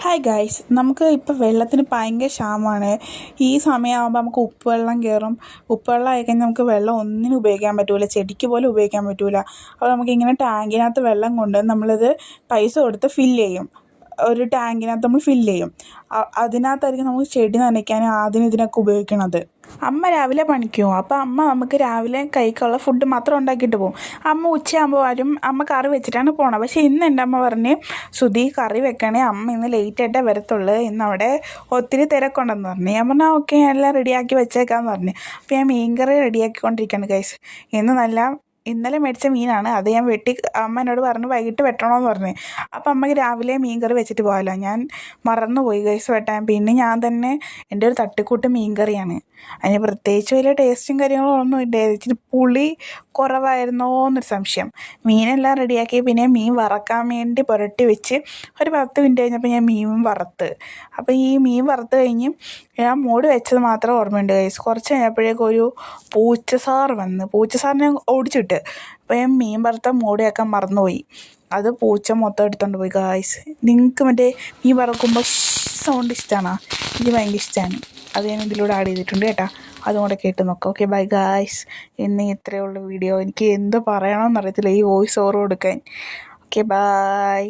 Hi guys, നമുക്ക് ഇപ്പോൾ വെള്ളത്തിന് ഭയങ്കര ക്ഷാമമാണ്. ഈ സമയമാകുമ്പോൾ നമുക്ക് ഉപ്പുവെള്ളം കയറും. ഉപ്പുവെള്ളം ആയിക്കഴിഞ്ഞാൽ നമുക്ക് വെള്ളം ഒന്നിനും ഉപയോഗിക്കാൻ പറ്റില്ല, ചെടിക്ക് പോലും ഉപയോഗിക്കാൻ പറ്റില്ല. അപ്പോൾ നമുക്കിങ്ങനെ ടാങ്കിനകത്ത് വെള്ളം കൊണ്ട് നമ്മളിത് പൈസ കൊടുത്ത് ഫില്ല് ചെയ്യും. ഒരു ടാങ്കിനകത്ത് നമ്മൾ ഫില്ല് ചെയ്യും. അതിനകത്തായിരിക്കും നമുക്ക് ചെടി നനയ്ക്കാനും ഇതിനൊക്കെ ഉപയോഗിക്കണത്. അമ്മ രാവിലെ പണിക്ക് പോകും. അപ്പോൾ അമ്മ നമുക്ക് രാവിലെ കഴിക്കാനുള്ള ഫുഡ് മാത്രം ഉണ്ടാക്കിയിട്ട് പോകും. അമ്മ ഉച്ചയാകുമ്പോൾ വരും. അമ്മ കറി വെച്ചിട്ടാണ് പോണത്. പക്ഷേ ഇന്ന് എൻ്റെ അമ്മ പറഞ്ഞ്, ശ്രുതി കറി വെക്കണേ, അമ്മ ഇന്ന് ലേറ്റായിട്ടേ വരത്തുള്ളൂ, ഇന്ന് അവിടെ ഒത്തിരി തിരക്കുണ്ടെന്ന് പറഞ്ഞു. ഞാൻ പറഞ്ഞാൽ ഓക്കെ, എല്ലാം റെഡിയാക്കി വെച്ചേക്കാമെന്ന് പറഞ്ഞു. അപ്പോൾ ഞാൻ മീൻകറി റെഡിയാക്കിക്കൊണ്ടിരിക്കുകയാണ് ഗൈസ്. ഇന്നലെ മേടിച്ച മീനാണ്. അത് ഞാൻ അമ്മ എന്നോട് പറഞ്ഞു വൈകിട്ട് വെട്ടണമെന്ന് പറഞ്ഞു. അപ്പം അമ്മയ്ക്ക് രാവിലെ മീൻകറി വെച്ചിട്ട് പോകാമല്ലോ. ഞാൻ മറന്നുപോയി ഗൈസ് വെട്ടാൻ. പിന്നെ ഞാൻ തന്നെ എൻ്റെ ഒരു തട്ടിക്കൂട്ട് മീൻകറിയാണ്. അതിന് പ്രത്യേകിച്ച് വലിയ ടേസ്റ്റും കാര്യങ്ങളും ഒന്നും ഇല്ല. ഇച്ചിരി പുളി കുറവായിരുന്നോ എന്നൊരു സംശയം. മീനെല്ലാം റെഡിയാക്കി പിന്നെ മീൻ വറക്കാൻ വേണ്ടി പുരട്ടി വെച്ച് ഒരു 10 മിനിറ്റ് കഴിഞ്ഞപ്പോൾ ഞാൻ മീൻ വറുത്ത്. അപ്പോൾ ഈ മീൻ വറുത്ത് കഴിഞ്ഞ് ഞാൻ മൂടി വെച്ചത് മാത്രം ഓർമ്മയുണ്ട് ഗൈസ്. കുറച്ച് കഴിഞ്ഞപ്പോഴേക്കും ഒരു പൂച്ചസാറ് വന്ന് പൂച്ചസാറിനെ ഓടിച്ചിട്ട്. അപ്പോൾ ഞാൻ മീൻ വറുത്ത മൂടി വെക്കാൻ മറന്നുപോയി. അത് പൂച്ച മൊത്തം എടുത്തുകൊണ്ട് പോയി ഗൈസ്. നിങ്ങൾക്ക് മറ്റേ മീൻ വറക്കുമ്പോൾ സൗണ്ട് ഇഷ്ടമാണോ? എനിക്ക് ഭയങ്കര ഇഷ്ടമാണ്. അത് ഞാൻ ഇതിലൂടെ ആഡ് ചെയ്തിട്ടുണ്ട് കേട്ടോ. അതും കൂടെ കേട്ട് നോക്കാം. Okay, bye guys. ഇന്ന് ഇത്രയേ ഉള്ളൂ വീഡിയോ. എനിക്ക് എന്ത് പറയണമെന്ന് അറിയത്തില്ല ഈ വോയിസ് ഓവർ കൊടുക്കാൻ. Okay, by.